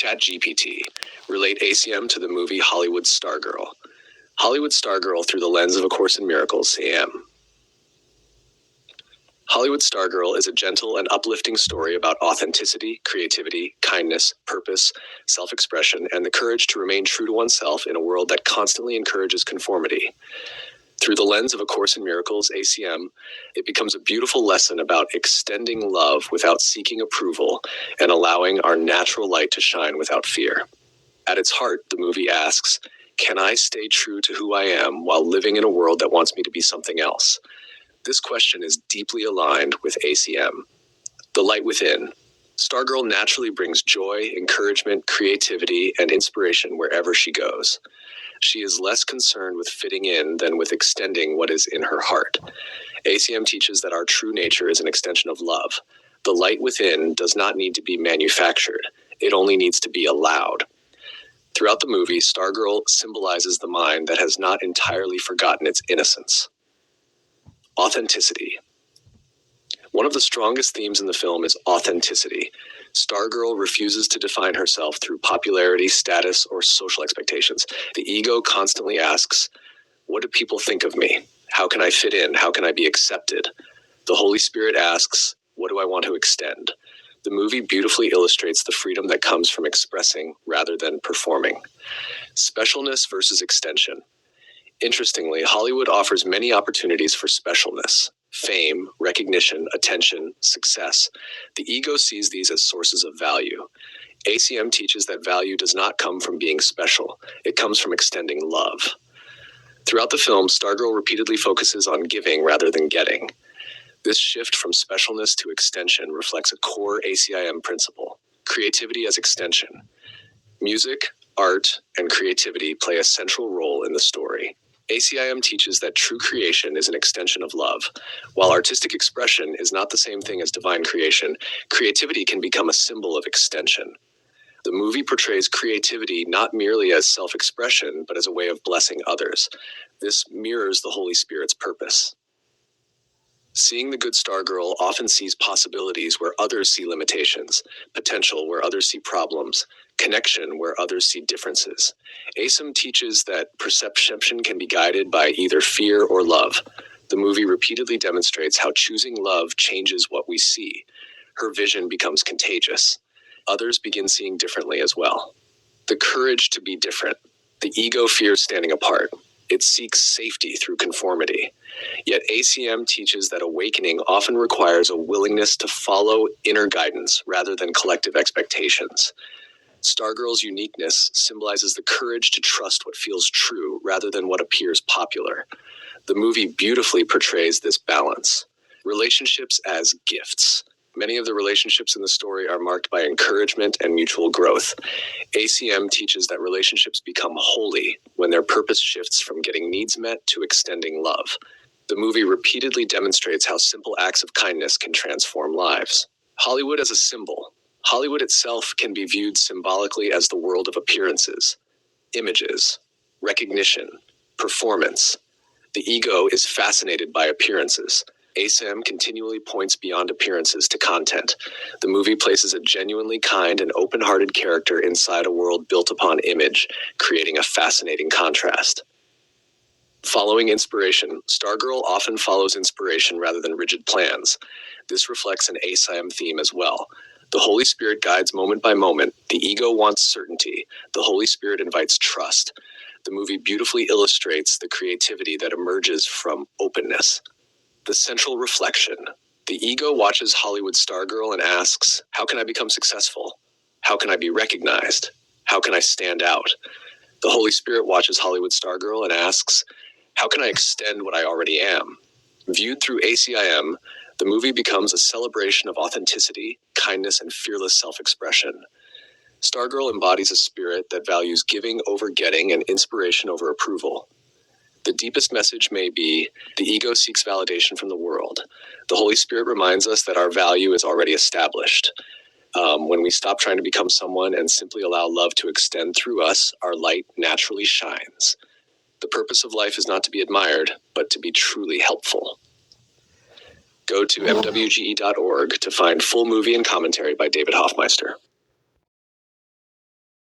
ChatGPT. Relate ACIM to the movie Hollywood Stargirl. Hollywood Stargirl through the lens of A Course in Miracles, ACIM. Hollywood Stargirl is a gentle and uplifting story about authenticity, creativity, kindness, purpose, self-expression, and the courage to remain true to oneself in a world that constantly encourages conformity. Through the lens of A Course in Miracles, ACM, it becomes a beautiful lesson about extending love without seeking approval and allowing our natural light to shine without fear. At its heart, the movie asks, can I stay true to who I am while living in a world that wants me to be something else? This question is deeply aligned with ACM. The light within. Stargirl naturally brings joy, encouragement, creativity, and inspiration wherever she goes. She is less concerned with fitting in than with extending what is in her heart. ACM teaches that our true nature is an extension of love. The light within does not need to be manufactured. It only needs to be allowed. Throughout the movie, Stargirl symbolizes the mind that has not entirely forgotten its innocence. Authenticity. One of the strongest themes in the film is authenticity. Stargirl refuses to define herself through popularity, status, or social expectations. The ego constantly asks, what do people think of me? How can I fit in? How can I be accepted? The Holy Spirit asks, what do I want to extend? The movie beautifully illustrates the freedom that comes from expressing rather than performing. Specialness versus extension. Interestingly, Hollywood offers many opportunities for specialness. Fame, recognition, attention, success. The ego sees these as sources of value. ACM teaches that value does not come from being special. It comes from extending love. Throughout the film, Stargirl repeatedly focuses on giving rather than getting. This shift from specialness to extension reflects a core ACIM principle: creativity as extension. Music, art, and creativity play a central role in the story. ACIM teaches that true creation is an extension of love. While artistic expression is not the same thing as divine creation, creativity can become a symbol of extension. The movie portrays creativity not merely as self-expression, but as a way of blessing others. This mirrors the Holy Spirit's purpose. Seeing the good Stargirl often sees possibilities where others see limitations, potential where others see problems, connection where others see differences. ACIM teaches that perception can be guided by either fear or love. The movie repeatedly demonstrates how choosing love changes what we see. Her vision becomes contagious. Others begin seeing differently as well. The courage to be different. The ego fears standing apart. It seeks safety through conformity. Yet ACM teaches that awakening often requires a willingness to follow inner guidance rather than collective expectations. Stargirl's uniqueness symbolizes the courage to trust what feels true rather than what appears popular. The movie beautifully portrays this balance. Relationships as gifts. Many of the relationships in the story are marked by encouragement and mutual growth. ACM teaches that relationships become holy when their purpose shifts from getting needs met to extending love. The movie repeatedly demonstrates how simple acts of kindness can transform lives. Hollywood as a symbol. Hollywood itself can be viewed symbolically as the world of appearances, images, recognition, performance. The ego is fascinated by appearances. ACIM continually points beyond appearances to content. The movie places a genuinely kind and open-hearted character inside a world built upon image, creating a fascinating contrast. Following inspiration. Stargirl often follows inspiration rather than rigid plans. This reflects an ACIM theme as well. The Holy Spirit guides moment by moment. The ego wants certainty. The Holy Spirit invites trust. The movie beautifully illustrates the creativity that emerges from openness. The central reflection. The ego watches Hollywood Stargirl and asks, how can I become successful? How can I be recognized? How can I stand out? The Holy Spirit watches Hollywood Stargirl and asks, how can I extend what I already am? Viewed through ACIM, the movie becomes a celebration of authenticity, kindness, and fearless self-expression. Stargirl embodies a spirit that values giving over getting and inspiration over approval. The deepest message may be, the ego seeks validation from the world. The Holy Spirit reminds us that our value is already established. When we stop trying to become someone and simply allow love to extend through us, our light naturally shines. The purpose of life is not to be admired, but to be truly helpful. Go to mwge.org to find full movie and commentary by David Hoffmeister.